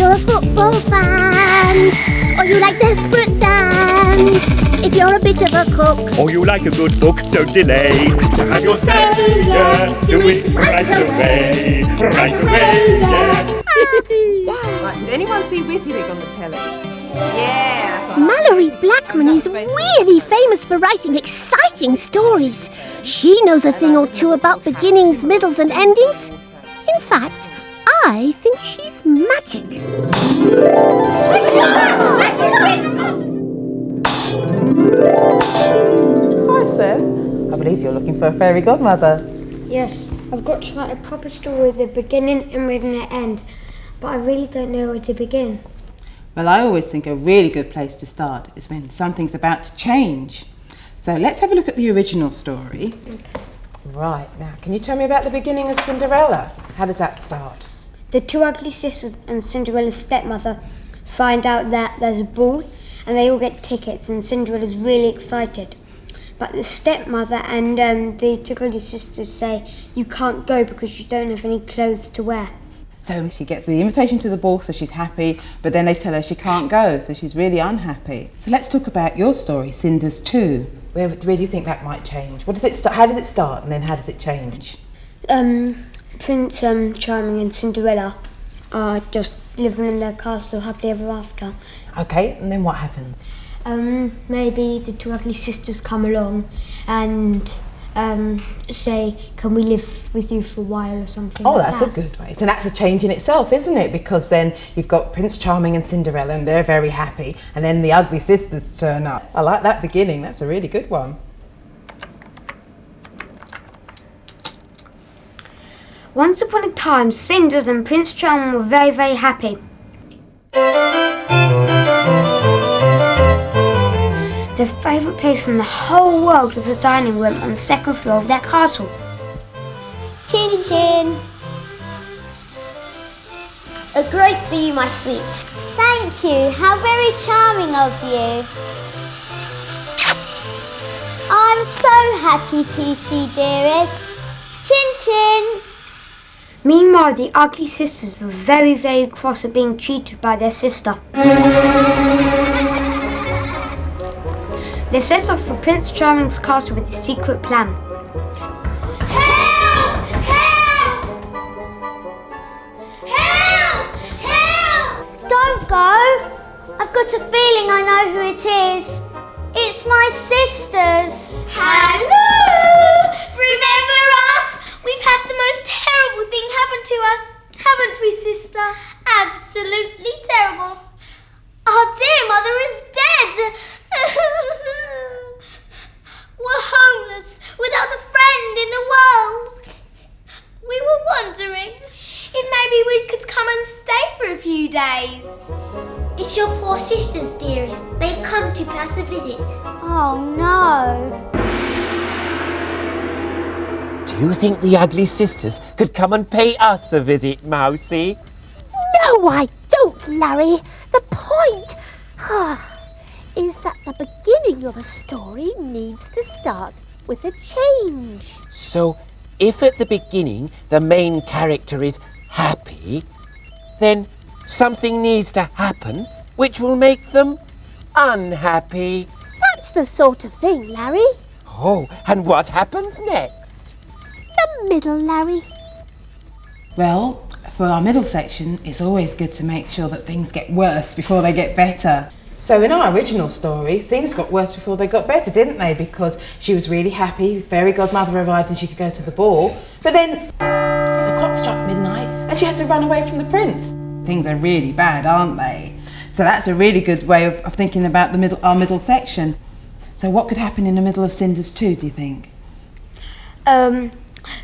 you're a football fan, or you like Desperate Dan, if you're a bit of a cook, or you like a good book, don't delay to have your say yes, do it right away, yeah. Right, did anyone see WYSIWYG on the telly? Yeah. Mallory Blackman is really famous for writing exciting stories. She knows a thing or two about beginnings, middles and endings. In fact, I think she's magic. Hi, Seb. I believe you're looking for a fairy godmother. Yes, I've got to write a proper story with a beginning and middle and an end, but I really don't know where to begin. Well, I always think a really good place to start is when something's about to change. So let's have a look at the original story. Okay. Right, now can you tell me about the beginning of Cinderella? How does that start? The two ugly sisters and Cinderella's stepmother find out that there's a ball and they all get tickets, and Cinderella's really excited. But the stepmother and the two ugly sisters say you can't go because you don't have any clothes to wear. So she gets the invitation to the ball, so she's happy, but then they tell her she can't go, so she's really unhappy. So let's talk about your story, Cinder's 2. Where do you think that might change? What does it start? How does it start, and then how does it change? Prince Charming and Cinderella are just living in their castle happily ever after. Okay, and then what happens? Maybe the two ugly sisters come along and say, can we live with you for a while or something like that. Oh, that's a good way. So that's a change in itself, isn't it? Because then you've got Prince Charming and Cinderella and they're very happy, and then the ugly sisters turn up. I like that beginning. That's a really good one. Once upon a time, Cinderella and Prince Charming were very, very happy. Their favourite place in the whole world was the dining room on the second floor of their castle. Chin chin. A great for you, my sweet. Thank you. How very charming of you. I'm so happy, PC dearest. Chin chin. Meanwhile, the ugly sisters were very, very cross at being cheated by their sister. They set off for Prince Charming's castle with a secret plan. Help! Help! Help! Help! Don't go! I've got a feeling I know who it is. It's my sisters. Hello! Remember us? We've had the most terrible thing happen to us, haven't we, sister? Absolutely terrible. Our dear mother is dead. We're homeless, without a friend in the world. We were wondering if maybe we could come and stay for a few days. It's your poor sisters, dearest. They've come to pay us a visit. Oh no. Do you think the ugly sisters could come and pay us a visit, Mousie? No, I don't, Larry. The point is that the beginning of a story needs to start with a change. So, if at the beginning the main character is happy, then something needs to happen which will make them unhappy. That's the sort of thing, Larry. Oh, and what happens next? The middle, Larry. Well, for our middle section, it's always good to make sure that things get worse before they get better. So in our original story, things got worse before they got better, didn't they? Because she was really happy, fairy godmother arrived and she could go to the ball. But then the clock struck midnight and she had to run away from the prince. Things are really bad, aren't they? So that's a really good way of thinking about our middle section. So what could happen in the middle of Cinder's 2, do you think?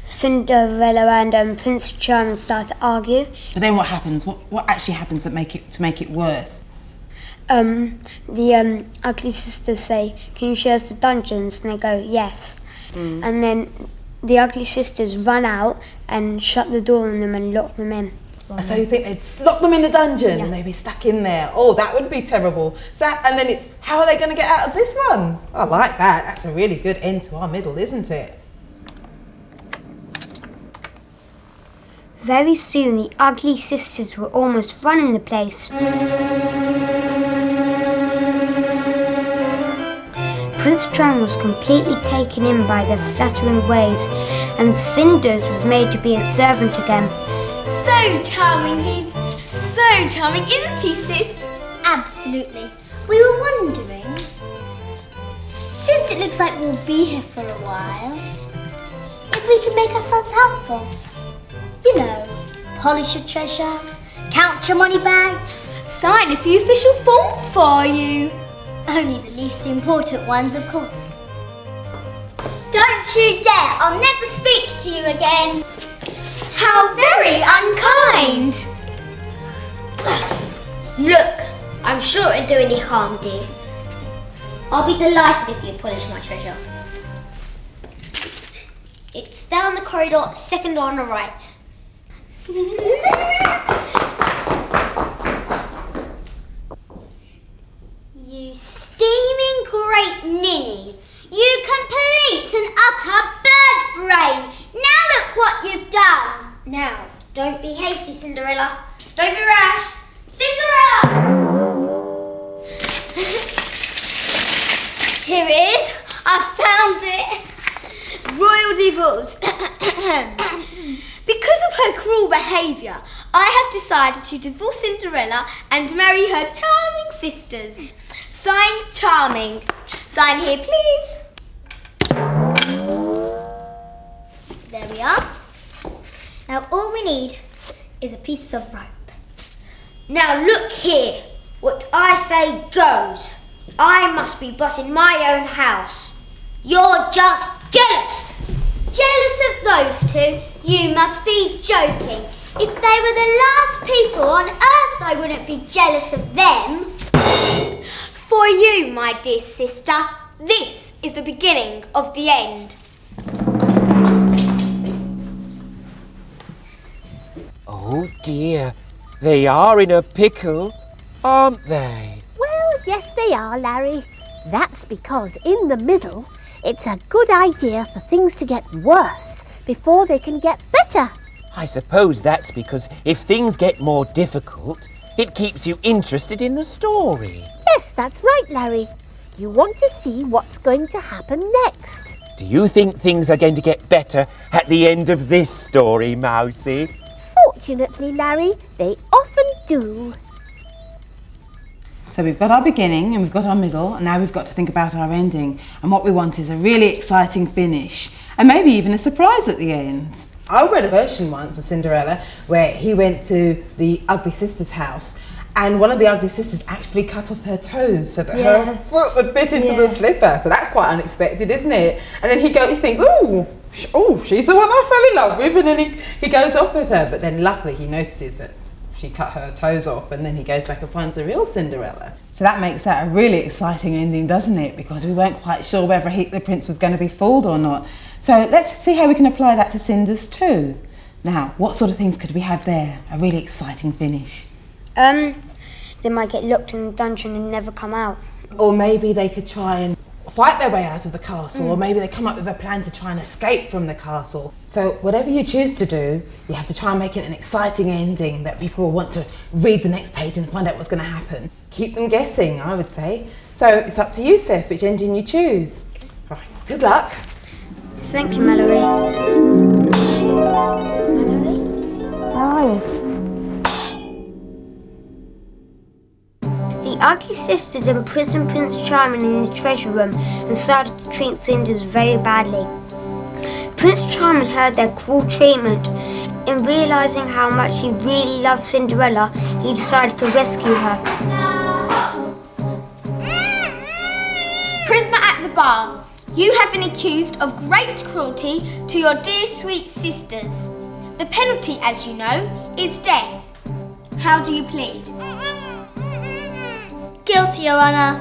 Cinderella and Prince Charming start to argue. But then what happens? What actually happens to make it worse? The ugly sisters say, can you show us the dungeons? And they go, yes. And then the ugly sisters run out and shut the door on them and lock them in. So you think they'd lock them in the dungeon and they'd be stuck in there? Oh, that would be terrible. So, and then it's, how are they going to get out of this one? I like that. That's a really good end to our middle, isn't it? Very soon the ugly sisters were almost running the place. Prince Charming was completely taken in by their flattering ways, and Cinders was made to be a servant again. So charming, he's so charming, isn't he, sis? Absolutely. We were wondering, since it looks like we'll be here for a while, if we can make ourselves helpful. You know, polish your treasure, count your money bag, sign a few official forms for you. Only the least important ones, of course. Don't you dare! I'll never speak to you again. How very unkind! Look, I'm sure it'd do any harm, dear. I'll be delighted if you polish my treasure. It's down the corridor, second door on the right. You steaming great ninny! You complete and utter bird brain! Now look what you've done! Now, don't be hasty, Cinderella. Don't be rash. Cinderella! Here it is! I found it! Royal divorce. Because of her cruel behaviour, I have decided to divorce Cinderella and marry her charming sisters. Signed, Charming. Sign here, please. There we are. Now all we need is a piece of rope. Now look here. What I say goes. I must be boss in my own house. You're just jealous. Jealous of those two? You must be joking. If they were the last people on earth, I wouldn't be jealous of them. For you, my dear sister, this is the beginning of the end. Oh dear, they are in a pickle, aren't they? Well, yes they are, Larry. That's because in the middle, it's a good idea for things to get worse before they can get better. I suppose that's because if things get more difficult, it keeps you interested in the story. Yes, that's right, Larry. You want to see what's going to happen next. Do you think things are going to get better at the end of this story, Mousy? Fortunately, Larry, they often do. So we've got our beginning and we've got our middle, and now we've got to think about our ending. And what we want is a really exciting finish, and maybe even a surprise at the end. I read a version once of Cinderella where he went to the ugly sister's house, and one of the ugly sisters actually cut off her toes so that her foot would fit into the slipper. So that's quite unexpected, isn't it? And then he thinks, oh, she's the one I fell in love with, and then he goes off with her. But then luckily he notices that she cut her toes off, and then he goes back and finds the real Cinderella. So that makes that a really exciting ending, doesn't it? Because we weren't quite sure whether the prince was going to be fooled or not. So let's see how we can apply that to Cinders too. Now, what sort of things could we have there? A really exciting finish. They might get locked in the dungeon and never come out. Or maybe they could try and fight their way out of the castle, or maybe they come up with a plan to try and escape from the castle. So whatever you choose to do, you have to try and make it an exciting ending that people will want to read the next page and find out what's going to happen. Keep them guessing, I would say. So it's up to you, Seth, which ending you choose. Right, good luck. Thank you, Mallory. Mallory? Where are you? The ugly sisters imprisoned Prince Charming in the treasure room and started to treat Cinders very badly. Prince Charming heard their cruel treatment. In realising how much he really loved Cinderella, he decided to rescue her. Prisoner at the bar, you have been accused of great cruelty to your dear sweet sisters. The penalty, as you know, is death. How do you plead? Guilty, Your Honour.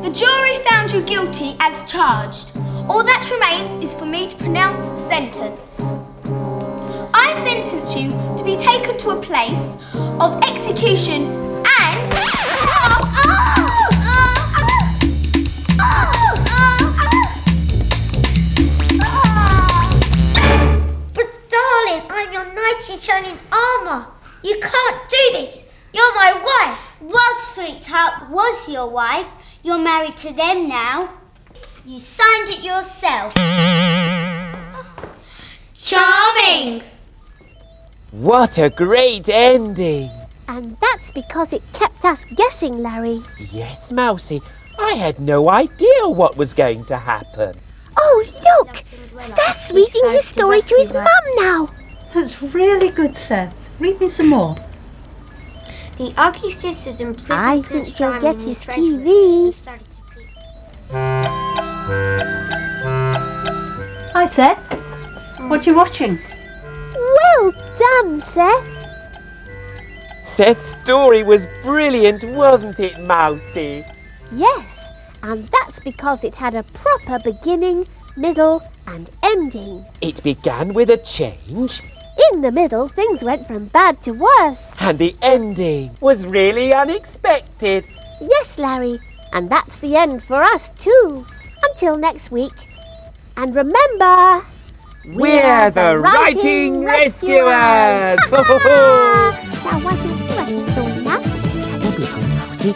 The jury found you guilty as charged. All that remains is for me to pronounce sentence. I sentence you to be taken to a place of execution and... But darling, I'm your knight in shining You can't do this. You're my wife. Was, sweetheart, was your wife. You're married to them now. You signed it yourself. Charming. What a great ending! And that's because it kept us guessing, Larry. Yes, Mousy, I had no idea what was going to happen. Oh, look! Seth's reading his story to his mum now. That's really good, Seth. Read me some more. The ugly sisters imprisoned I Prince think he'll Charming get in his the treasury TV. and started to peep. Hi, Seth. What are you watching? Well done, Seth. Seth's story was brilliant, wasn't it, Mousy? Yes, and that's because it had a proper beginning, middle and ending. It began with a change, In the middle, things went from bad to worse. and the ending was really unexpected. Yes, Larry, and that's the end for us too. Until next week. And remember, We're the Writing Rescuers! Now, why don't you write a story now? That'll be good, Mousy.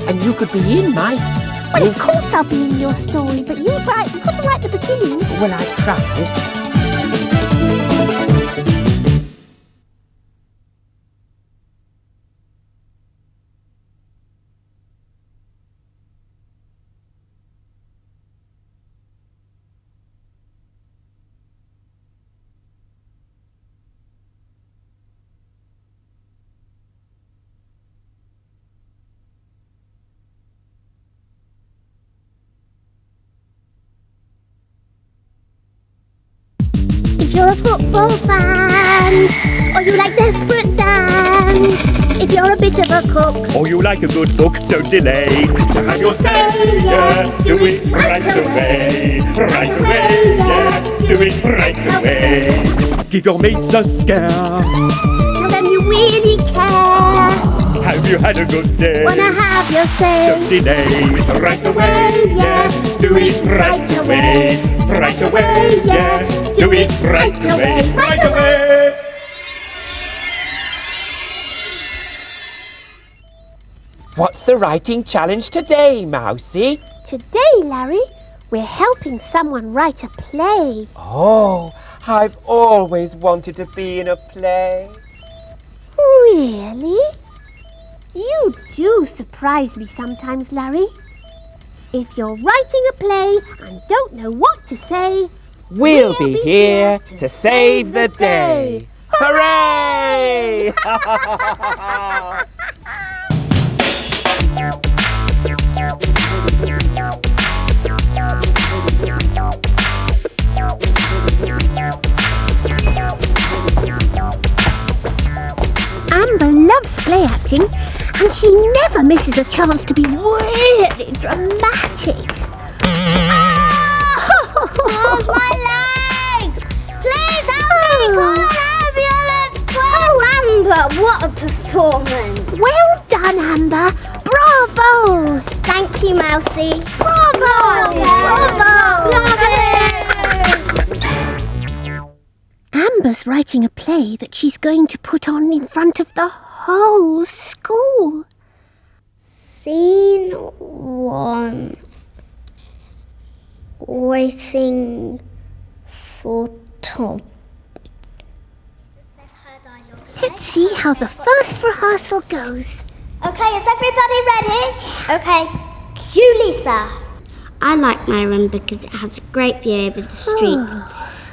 And you could be in my story. Well, of course I'll be in your story, but you couldn't write the beginning. Well, I tried. If you're a football fan, or you like Desperate Dan, if you're a bit of a cook, Or you like a good book, don't delay. To have your say, yeah, do it right away. Right away, yeah, do it right away. Give your mates a scare. tell them you really care. Have you had a good day? Wanna have your say. Don't delay. Right away, yeah, do it right away. Right away, yeah, do it right away. Right away. What's the writing challenge today, Mousy? Today, Larry, we're helping someone write a play. Oh, I've always wanted to be in a play. Really? You do surprise me sometimes, Larry. If you're writing a play and don't know what to say, We'll be here to save the day. Hooray! Amber loves play acting, and she never misses a chance to be really dramatic. How's my leg? Please help me! Call an ambulance! Oh, Amber, what a performance! Well done, Amber. Bravo! Thank you, Mousy. Bravo! Amber's writing a play that she's going to put on in front of the whole school. Scene 1. Waiting for Tom. Let's see how the first rehearsal goes. Okay, is everybody ready? Okay, cue Lisa. I like my room because it has a great view over the street.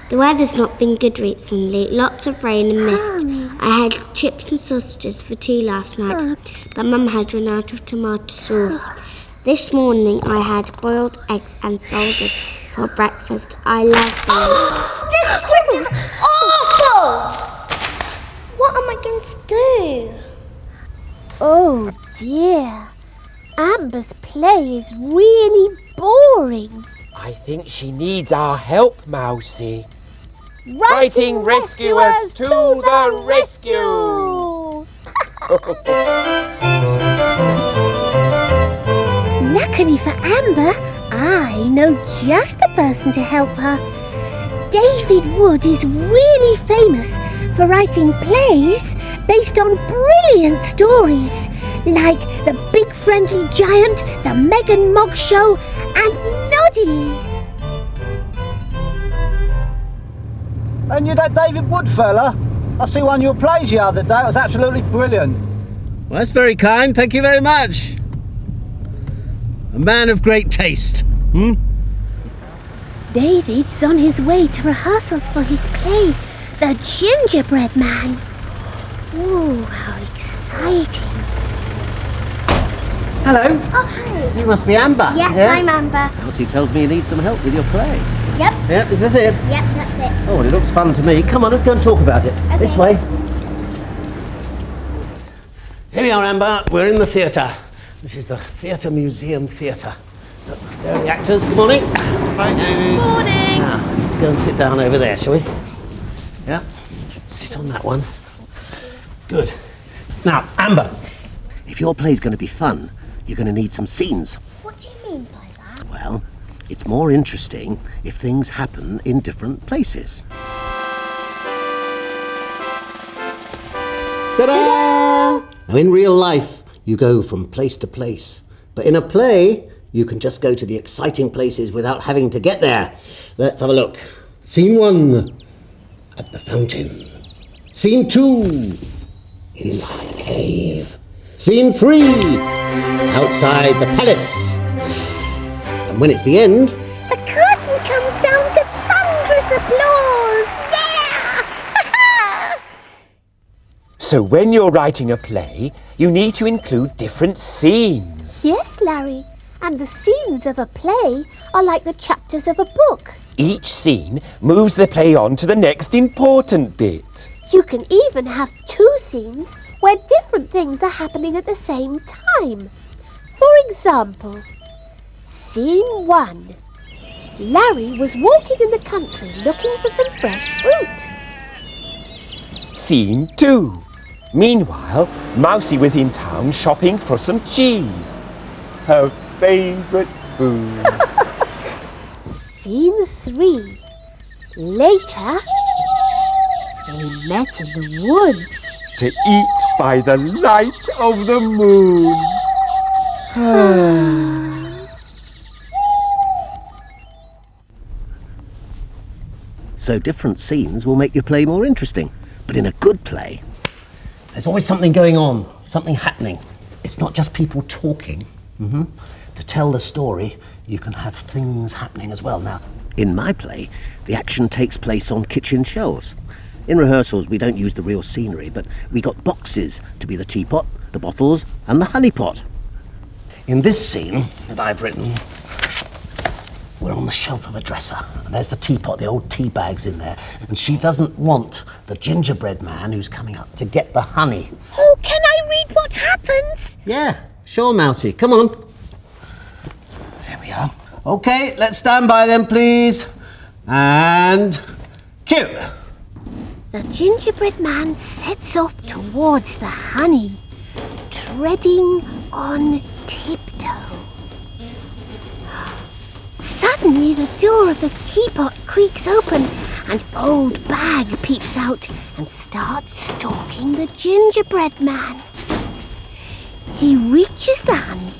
The weather's not been good recently, lots of rain and mist. I had chips and sausages for tea last night, but Mum had run out of tomato sauce. This morning I had boiled eggs and soldiers for breakfast. I love them. This script is awful! What am I going to do? Oh dear. Amber's play is really boring. I think she needs our help, Mousy. Writing rescuers to the rescue! Luckily for Amber, I know just the person to help her. David Wood is really famous for writing plays based on brilliant stories like The Big Friendly Giant, The Meg and Mog Show, and Noddy. And you're that David Wood fella? I see one of your plays the other day. It was absolutely brilliant. Well, that's very kind. Thank you very much. A man of great taste. David's on his way to rehearsals for his play, The Gingerbread Man. Ooh, how exciting. Hello. Oh, hi. You must be Amber. Yes, yeah? I'm Amber. Elsie tells me you need some help with your play. Yep. Yeah, is this it? Yep, that's it. Oh, well, it looks fun to me. Come on, let's go and talk about it. Okay. This way. Here we are, Amber. We're in the theatre. This is the Theatre Museum Theatre. Look, there are the actors. Good morning. Hi, David. Morning. Now, let's go and sit down over there, shall we? Yeah? Sit on that one. Good. Now, Amber, if your play's going to be fun, you're going to need some scenes. What do you mean by that? Well, it's more interesting if things happen in different places. Ta-da! Now, in real life, you go from place to place. But in a play, you can just go to the exciting places without having to get there. Let's have a look. Scene 1, at the fountain. Scene 2, inside the cave. Scene 3, outside the palace. And when it's the end, The curtain comes down to thunderous applause. Yeah! So when you're writing a play, you need to include different scenes. Yes, Larry. And the scenes of a play are like the chapters of a book. Each scene moves the play on to the next important bit. You can even have 2 scenes where different things are happening at the same time. For example, Scene 1. Larry was walking in the country looking for some fresh fruit. Scene 2. Meanwhile, Mousie was in town shopping for some cheese. Her favourite food. Scene 3. Later, they met in the woods. To eat by the light of the moon. so different scenes will make your play more interesting. But in a good play, there's always something going on, something happening. It's not just people talking. To tell the story, you can have things happening as well. Now, in my play, the action takes place on kitchen shelves. In rehearsals, we don't use the real scenery, but we got boxes to be the teapot, the bottles, and the honey pot. In this scene that I've written, we're on the shelf of a dresser, and there's the teapot, the old tea bag's in there, and she doesn't want the gingerbread man who's coming up to get the honey. Oh, can I read what happens? Yeah, sure, Mousie. Come on. There we are. Okay, let's stand by then, please. And cue. The gingerbread man sets off towards the honey, treading on tiptoe. Suddenly, the door of the teapot creaks open, and Old Bag peeps out and starts stalking the gingerbread man. He reaches the honey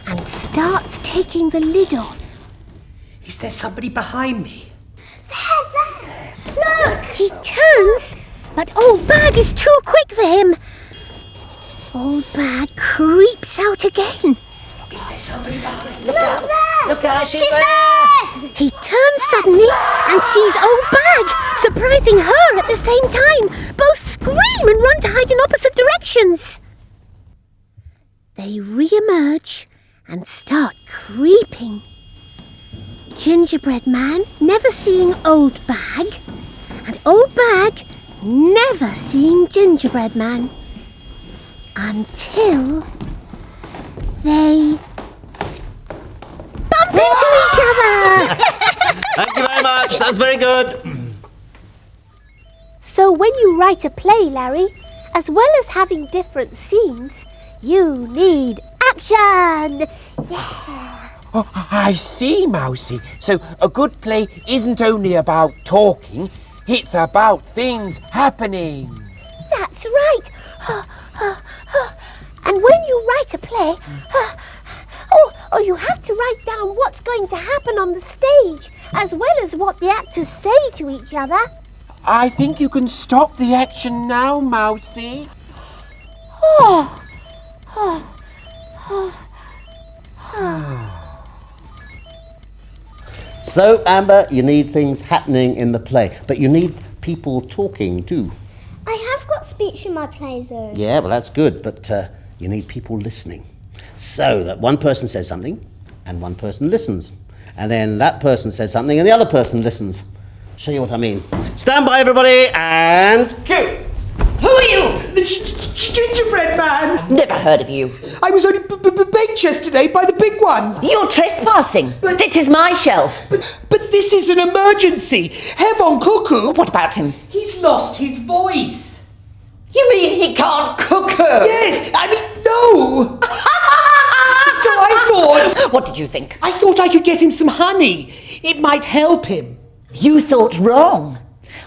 and starts taking the lid off. Is there somebody behind me? Yes. Look! He turns, but Old Bag is too quick for him. Old Bag creeps out again. Is there somebody behind me? Look there! Look out, she's there! He turns suddenly and sees Old Bag, surprising her at the same time. Both scream and run to hide in opposite directions. They re-emerge and start creeping. Gingerbread Man never seeing Old Bag, and Old Bag never seeing Gingerbread Man. Until they bump into each other! Thank you very much. That's very good. So when you write a play, Larry, as well as having different scenes, you need action! Yeah! Oh, I see, Mousie. So a good play isn't only about talking, it's about things happening. That's right! And when you write a play, you have to write down what's going to happen on the stage, as well as what the actors say to each other. I think you can stop the action now, Mousy. So, Amber, you need things happening in the play, but you need people talking too. I have got speech in my play though. Yeah, well, that's good, but you need people listening. So that one person says something and one person listens. And then that person says something and the other person listens. Show you what I mean. Stand by, everybody, and cue. Who are you? The Gingerbread Man. Never heard of you. I was only baked yesterday by the big ones. You're trespassing. This is my shelf. But this is an emergency. Herr von Cuckoo. What about him? He's lost his voice. You mean he can't cuckoo? Yes, I mean, no. So I thought... What did you think? I thought I could get him some honey. It might help him. You thought wrong.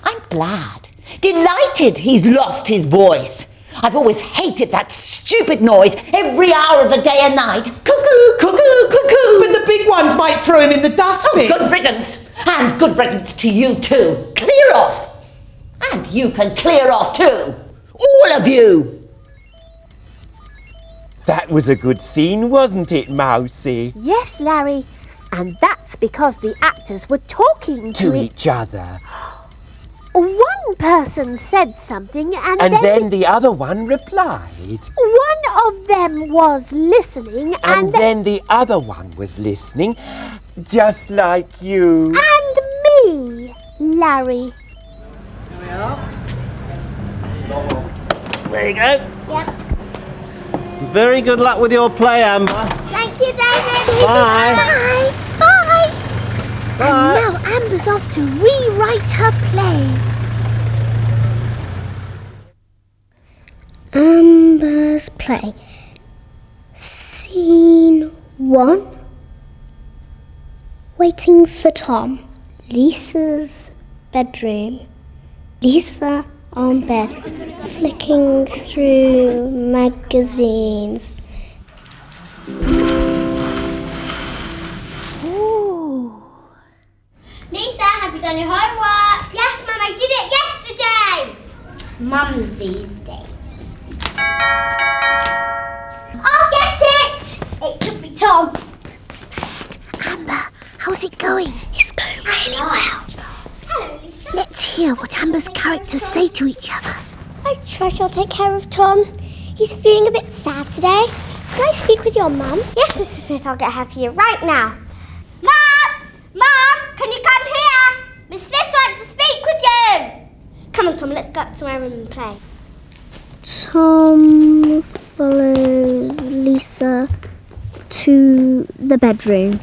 I'm glad. Delighted he's lost his voice. I've always hated that stupid noise every hour of the day and night. Cuckoo, cuckoo, cuckoo. But the big ones might throw him in the dustbin. Oh, good riddance. And good riddance to you too. Clear off. And you can clear off too. All of you. That was a good scene, wasn't it, Mousy? Yes, Larry. And that's because the actors were talking To each other. One person said something And then the other one replied. one of them was listening And then the other one was listening, just like you. And me, Larry. There you go. Yep. Very good luck with your play, Amber. Thank you, David. Bye. Bye. Bye. Bye. And now Amber's off to rewrite her play. Amber's play. Scene 1. Waiting for Tom. Lisa's bedroom. Lisa on bed, flicking through magazines. Ooh. Lisa, have you done your homework? Yes, Mum, I did it yesterday. Mums these days. I'll get it! It could be Tom. Psst, Amber, how's it going? It's going really well. Hello, Lisa. Let's hear what Amber's characters say to each other. I trust you'll take care of Tom. He's feeling a bit sad today. Can I speak with your mum? Yes, Mrs. Smith, I'll get her for you right now. Mum! Mum, can you come here? Miss Smith wants to speak with you. Come on, Tom, let's go up to my room and play. Tom follows Lisa to the bedroom.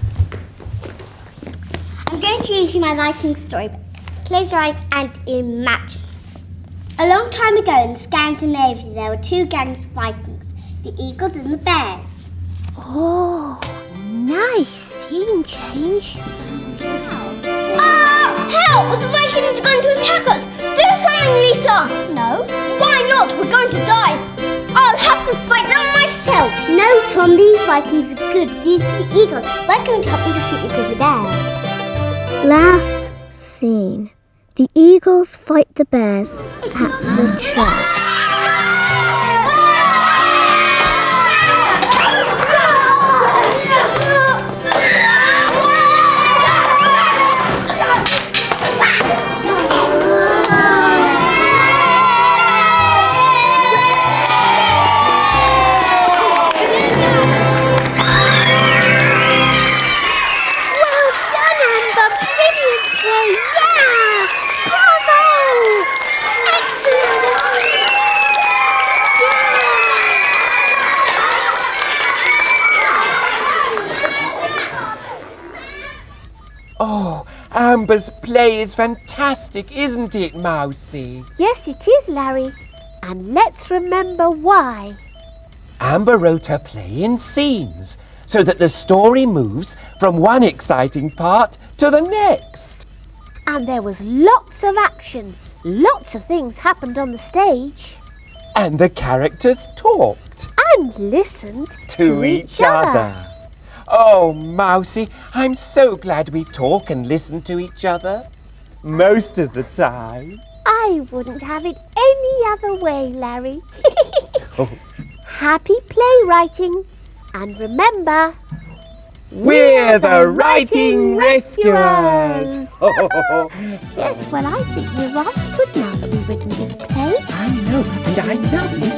I'm going to read you my Viking storybook. Close your eyes and imagine. A long time ago in Scandinavia, there were two gangs of Vikings, the eagles and the bears. Oh, nice scene change. Help! The Vikings are going to attack us! Do something, Lisa! No. Why not? We're going to die. I'll have to fight them myself. No, Tom, these Vikings are good. These are the eagles. We're going to help them defeat the grizzly bears. Last scene. The eagles fight the bears at the church. Amber's play is fantastic, isn't it, Mousy? Yes, it is, Larry. And let's remember why. Amber wrote her play in scenes, so that the story moves from one exciting part to the next. And there was lots of action. Lots of things happened on the stage. And the characters talked And listened to each other. Oh, Mousy, I'm so glad we talk and listen to each other. Most of the time. I wouldn't have it any other way, Larry. Happy playwriting. And remember, we're the Writing Rescuers! Yes, well, I think we're rather good now that we've written this play. I know, and I know these